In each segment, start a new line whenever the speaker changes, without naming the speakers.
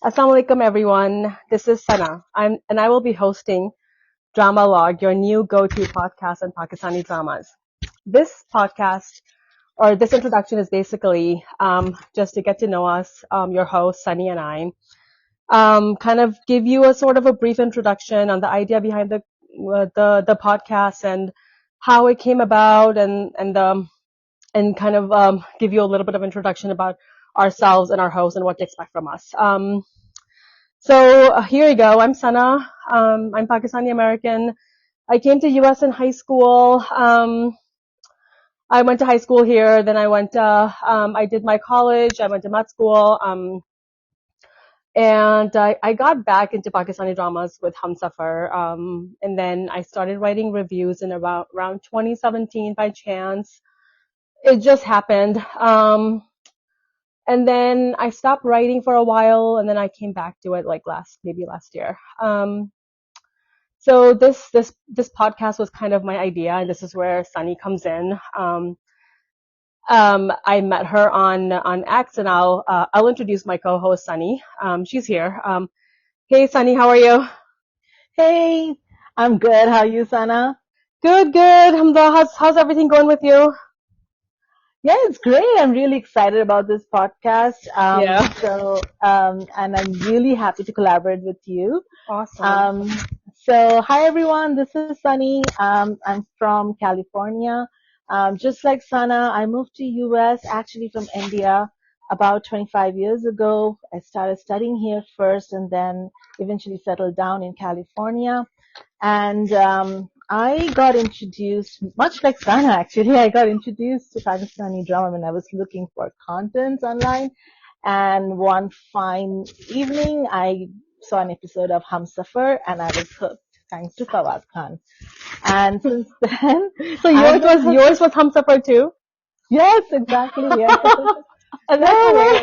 Assalamu alaikum everyone. This is Sana. I will be hosting Dramalogue, your new go-to podcast on Pakistani dramas. This podcast or this introduction is basically just to get to know us, your host Sunny and I. Kind of give you a sort of a brief introduction on the idea behind the podcast and how it came about, and kind of give you a little bit of introduction about ourselves and our host and what to expect from us. So here you go. I'm Sana. I'm Pakistani American. I came to US in high school. I went to high school here. Then I did my college. I went to med school. And I got back into Pakistani dramas with Humsafar. And then I started writing reviews in around 2017 by chance. It just happened. And then I stopped writing for a while, and then I came back to it like maybe last year. So this podcast was kind of my idea, and this is where Sunny comes in. I met her on X, and I'll introduce my co-host Sunny. She's here. Hey Sunny, how are you?
Hey, I'm good. How are you, Sana?
Good. Alhamdulillah. How's everything going with you?
Yeah, it's great. I'm really excited about this podcast.
Yeah.
And I'm really happy to collaborate with you.
Awesome.
Hi everyone. This is Sunny. I'm from California. Just like Sana, I moved to US actually from India about 25 years ago. I started studying here first and then eventually settled down in California. And I got introduced, much like Sana actually, I got introduced to Pakistani drama when I was looking for content online. And one fine evening, I saw an episode of Humsafar and I was hooked, thanks to Fawaz Khan. And since then...
So yours was Humsafar too?
Yes, exactly, yes.
And that's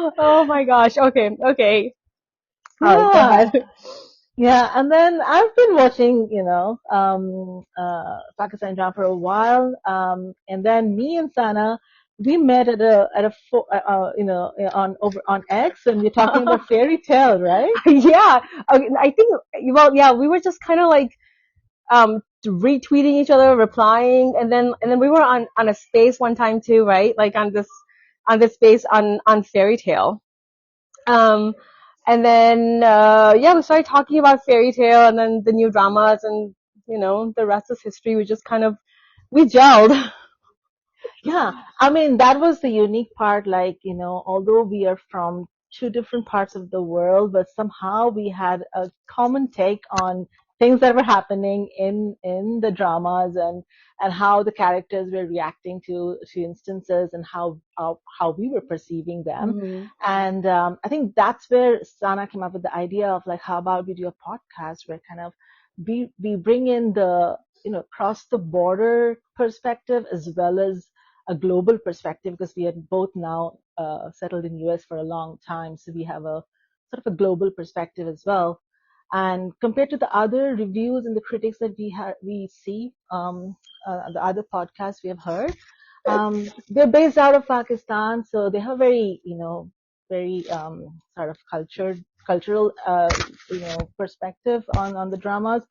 Oh my gosh, okay. Oh, go ahead.
Yeah, and then I've been watching, Pakistani drama for a while. And then me and Sana, we met on X, and we're talking about fairy tale, right?
Yeah. Okay, I think, well, yeah, we were just kind of like retweeting each other, replying, and then we were on a space one time too, right? Like on this space on fairy tale. And then we started talking about fairy tale and then the new dramas, and the rest is history. We gelled.
Yeah, I mean, that was the unique part. Like, although we are from two different parts of the world, but somehow we had a common take on things that were happening in the dramas, and how the characters were reacting to instances, and how we were perceiving them.
Mm-hmm.
And I think that's where Sana came up with the idea of, like, how about we do a podcast where kind of we bring in the cross the border perspective as well as a global perspective, because we are both now settled in US for a long time, so we have a sort of a global perspective as well. And compared to the other reviews and the critics that we see, the other podcasts we have heard, they're based out of Pakistan, so they have very sort of cultural perspective on the dramas.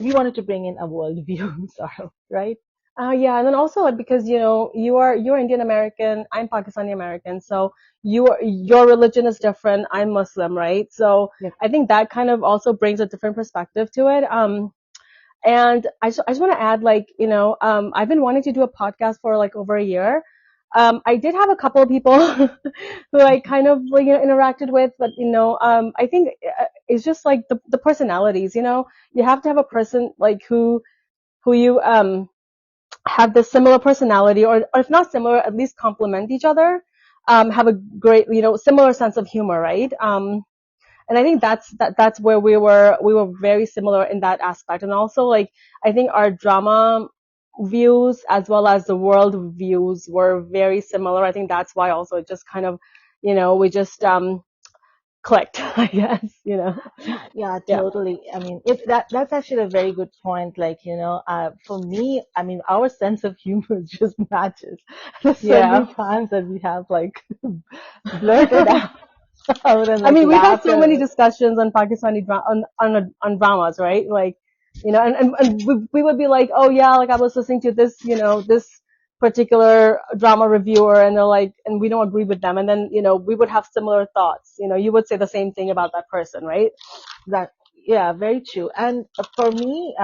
We wanted to bring in a world view, sort of, right?
Yeah, and then also like, because you're Indian American, I'm Pakistani American, so your religion is different. I'm Muslim, right? So
Yeah.
I think that kind of also brings a different perspective to it. And I just want to add, like, I've been wanting to do a podcast for like over a year. I did have a couple of people who I kind of like, interacted with, but I think it's just like the personalities. You have to have a person like who you have this similar personality, or if not similar, at least complement each other. Have a great, similar sense of humor, right? And I think that's where we were very similar in that aspect. And also, like, I think our drama views as well as the world views were very similar. I think that's why also it just kind of, we just clicked, I guess, you know.
Yeah,
Yeah.
totally. I mean, that's actually a very good point. Like, for me, I mean, our sense of humor just matches. There's so many
Yeah.
times that we have like blurted out and
I
like
mean, we've had
laughed
so
at
many
it.
discussions on Pakistani on dramas, right? Like, you know, and we would be like, oh yeah, like I was listening to this, you know, this particular drama reviewer, and they're like, and we don't agree with them, and then you know, we would have similar thoughts. You know, you would say the same thing about that person, right?
That, yeah, very true. And for me,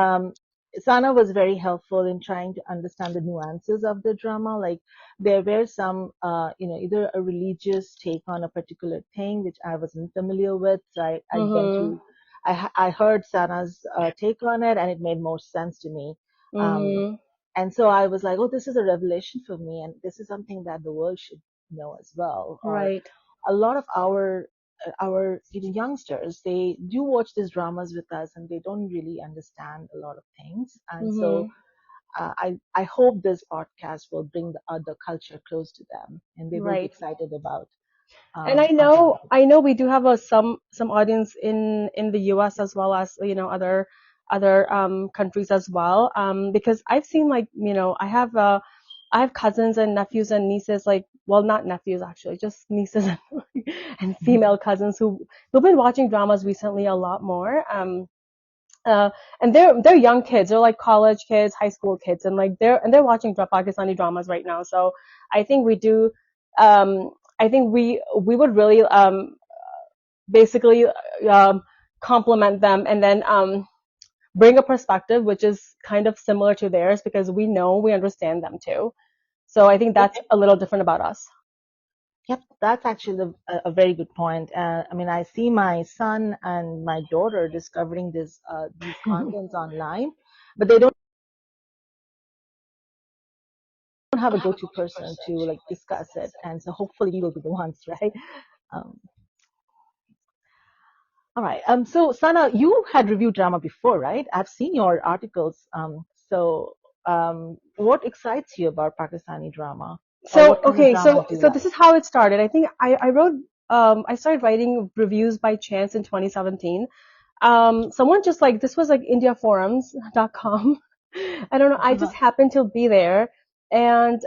Sana was very helpful in trying to understand the nuances of the drama. Like there were some, either a religious take on a particular thing which I wasn't familiar with. So I went
Mhm.
to, I heard Sana's take on it, and it made more sense to me. Um,
Mhm.
and so I was like, oh, this is a revelation for me, and this is something that the world should know as well. Or
Right.
a lot of our youngsters, they do watch these dramas with us, and they don't really understand a lot of things. And so
Mhm.
I hope this podcast will bring the other culture close to them, and they will be
Right.
excited about
And
our drama.
I know we do have some audience in the U.S. as well as you know other countries as well. Because I've seen like you know I have cousins and nephews and nieces like well not nephews actually just nieces and female cousins who've been watching dramas recently a lot more. Uh, and they're young kids. They're like college kids, high school kids, and like they're watching Pakistani dramas right now. So I think we do. I think we would really basically um, complement them and then bring a perspective which is kind of similar to theirs because we understand them too. So I think
Yep,
that's a little different about us.
yep, that's actually a very good point. I mean, I see my son and my daughter discovering these contents online, but they don't have a go-to person to like discuss it, and so hopefully we will be the ones, right? Um, all right. So Sana, you had reviewed drama before, right? I've seen your articles. What excites you about Pakistani drama, or
So
what kind of
okay,
dramas do you
so
like?
this is how it started. I think I wrote I started writing reviews by chance in 2017. Someone just like this was like indiaforums.com. I don't know. I just happened to be there, and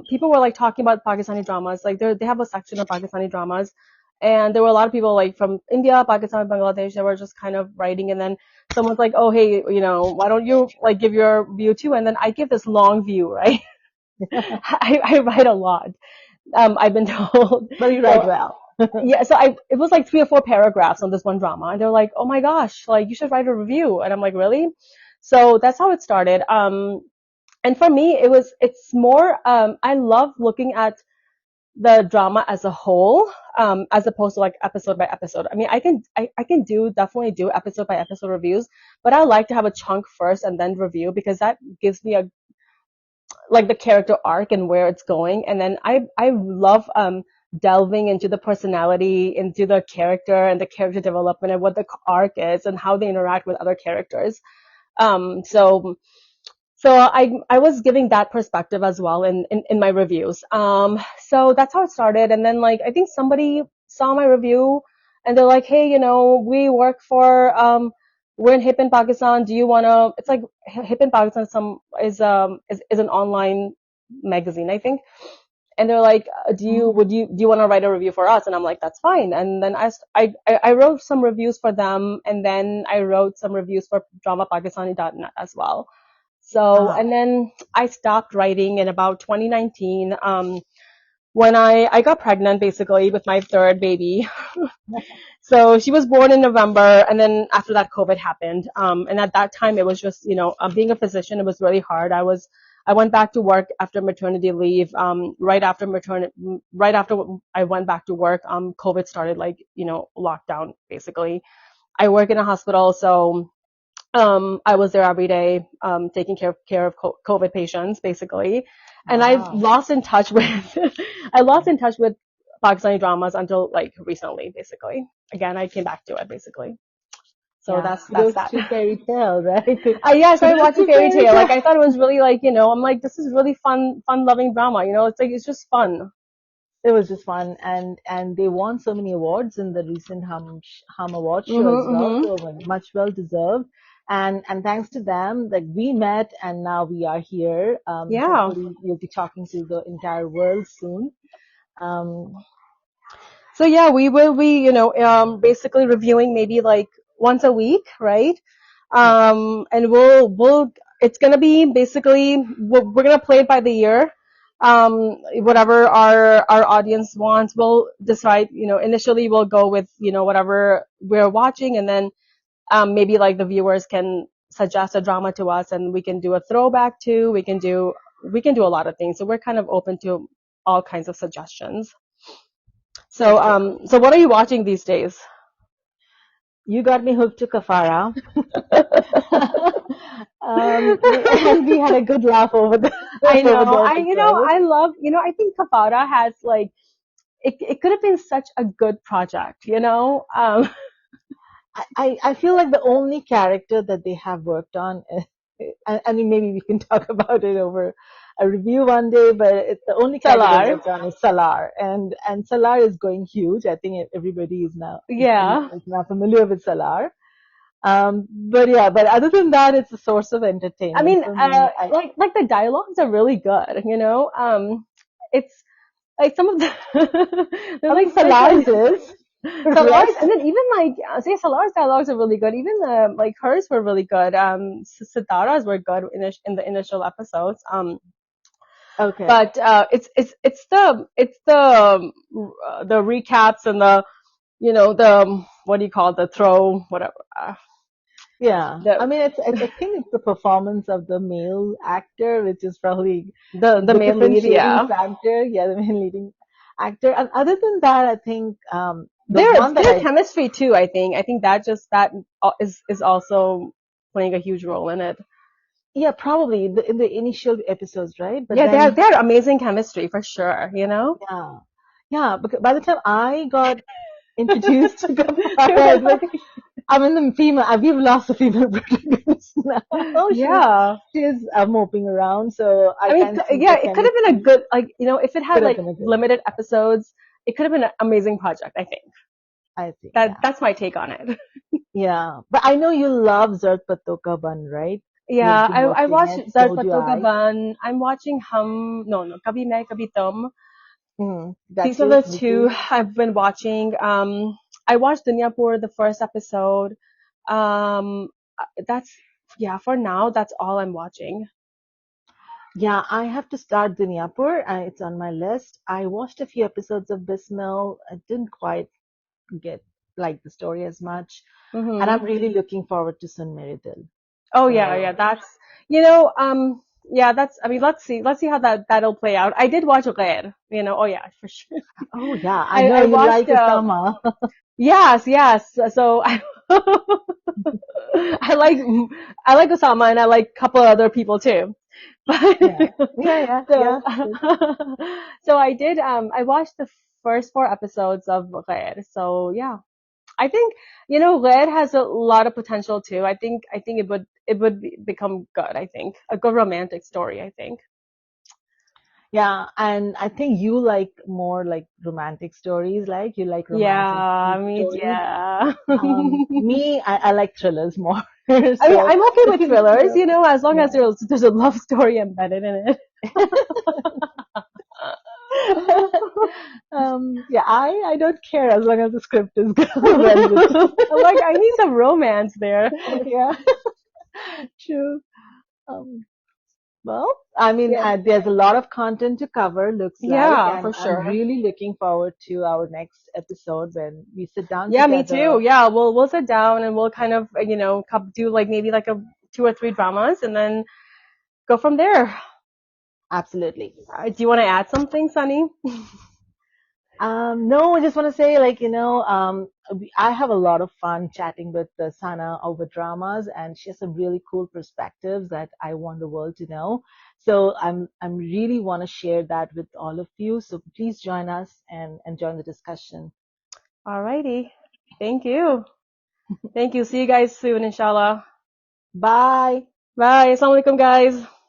people were like talking about Pakistani dramas. Like they have a section of Pakistani dramas, and there were a lot of people like from India, Pakistan, Bangladesh that were just kind of writing. And then someone's like, "Oh, hey, you know, why don't you like give your view too?" And then I give this long view, right? I write a lot. I've been told.
But you write
So
well.
yeah, so it was like 3 or 4 paragraphs on this one drama, and they're like, "Oh my gosh, like you should write a review," and I'm like, "Really?" So that's how it started. And for me, it's more. I love looking at the drama as a whole, as opposed to like episode by episode. I mean, I can definitely do episode by episode reviews, but I like to have a chunk first and then review because that gives me a like the character arc and where it's going. And then I love delving into the personality, into the character and the character development and what the arc is and how they interact with other characters. So I was giving that perspective as well in my reviews. So that's how it started. And then like I think somebody saw my review and they're like, hey, you know, we work for we're in Hip in Pakistan. Do you wanna? It's like Hip in Pakistan is an online magazine, I think. And they're like, do you want to write a review for us? And I'm like, that's fine. And then I wrote some reviews for them, and then I wrote some reviews for dramapakistani.net as well. So,
Ah,
and then I stopped writing in about 2019, when I got pregnant basically with my third baby. So she was born in November, and then after that, COVID happened. And at that time, it was just, you know, being a physician, it was really hard. I went back to work after maternity leave. Right after I went back to work, COVID started, like, you know, lockdown basically. I work in a hospital, so I was there every day, taking care of COVID patients, basically. And I've
wow.
lost in touch with, I lost in touch with Pakistani dramas until like recently, basically. Again, I came back to it, basically. So
Yeah,
that's
kudos
that.
to fairy tale, right?
Yeah, I started
Kudos
watching
to
Fairy
fairy
Tale. Like
tale.
I thought it was really like, you know, I'm like, this is really fun loving drama. You know, it's like it's just fun.
it was just fun, and they won so many awards in the recent Hum Award show as well,
Mm-hmm.
so much well deserved. And thanks to them, like we met, and now we are here.
Yeah.
Hopefully, we'll be talking to the entire world soon. Um,
So yeah, we will be, basically reviewing maybe like once a week, right?
yeah,
And it's gonna be basically, we're gonna play it by the year. Whatever our audience wants, we'll decide, initially we'll go with, whatever we're watching, and then, maybe like the viewers can suggest a drama to us, and we can do a throwback too. We can do a lot of things. So we're kind of open to all kinds of suggestions. So,
that's perfect.
what are you watching these days?
You got me hooked to Kafara. And we had a good laugh over the
I
over
know.
the episode.
I love, I think Kafara has like, it could have been such a good project,
I feel like the only character that they have worked on, I mean, maybe we can talk about it over a review one day, but the only character they
Salar.
worked on is Salar, and Salar is going huge. I think everybody
Yeah.
is now familiar with Salar. But yeah, but other than that, it's a source of
I
entertainment
mean,
for me. I
like the dialogues are really good. It's like some of they're
I
like
mean,
such
Salar's
like
is
Salar's,
rest.
and then even like, say Salar's dialogues are really good. Even like hers were really good. Sitara's were good in the initial episodes.
Okay.
But it's the recaps and the what do you call it, the throw whatever,
Yeah, I
the
mean, I think it's the performance of the male actor, which is probably
the
the
main lead,
differentiating
yeah.
factor. Yeah, the main leading actor. And other than that, I think the
Their
one that
their
I
chemistry too. I think that is also playing a huge role in it.
yeah, probably in the initial episodes, right? But
Yeah, they're
then
they're amazing chemistry for sure.
yeah, yeah. Because by the time I got introduced to
You're
Gafara, it's like
like,
I'm in the female. We've lost the female protagonist now.
yeah.
She's moping around, so I
I mean,
can't see
yeah,
the
it could have been a
chemistry.
good, like, if it had
Could have
like
been a good.
limited episodes, it could have been an amazing project, I think.
I think, yeah.
That's my take on it.
Yeah, but I know you love Zert Patoka Ban, right?
Yeah,
You've been
I
watching
watched
it,
Zar
so do
Pato
I.
Gaban. I'm watching no, no, Kabhi Main Kabhi Tum.
That
These are
too,
the
me
two
too.
I've been watching. I watched Dunyapur, the first episode. Um, that's, yeah, for now, that's all I'm watching.
Yeah, I have to start Dunyapur. It's on my list. I watched a few episodes of Bismil. I didn't quite get like the story as much, and
Hmm.
I'm really looking forward to Sun Mere Dil.
Oh yeah,
So,
yeah, yeah, I mean, let's see how that'll play out. I did watch Ghair, oh yeah, for sure.
oh yeah, I
I
know
I
you
watched,
like Osama.
yes, yes. So I like I like Osama, and I like a couple other people too. But
Yeah, yeah, yeah,
so
yeah.
so I watched the first four episodes of Ghair. So yeah. I think, Ghair has a lot of potential too. I think it would become good, I think. A good romantic story, I think.
Yeah, and I think you like more like romantic stories, like you like
Yeah,
romantic
I mean,
stories.
yeah.
Me, I like thrillers more.
I mean,
So
I'm okay with
looking,
thrillers, as long
yeah.
as there's a love story embedded in it.
Yeah, I don't care as long as the script is good, well written.
I'm like, I need some romance there.
Yeah, true. Um, well, I mean,
Yeah,
there's a lot of content to cover, looks like,
yeah,
and
for
I'm
sure.
really looking forward to our next episode when we sit down
Yeah, me
together.
too. Yeah, we'll sit down and we'll kind of, do like maybe like a two or three dramas, and then go from there.
Absolutely.
Do you want to add something, Sunny?
No, I just want to say, like, I have a lot of fun chatting with Sana over dramas, and she has some really cool perspectives that I want the world to know. So I'm really want to share that with all of you. So please join us and join the discussion.
Alrighty. Thank you. Thank you. See you guys soon, inshallah.
Bye.
Bye. Assalamualaikum, guys.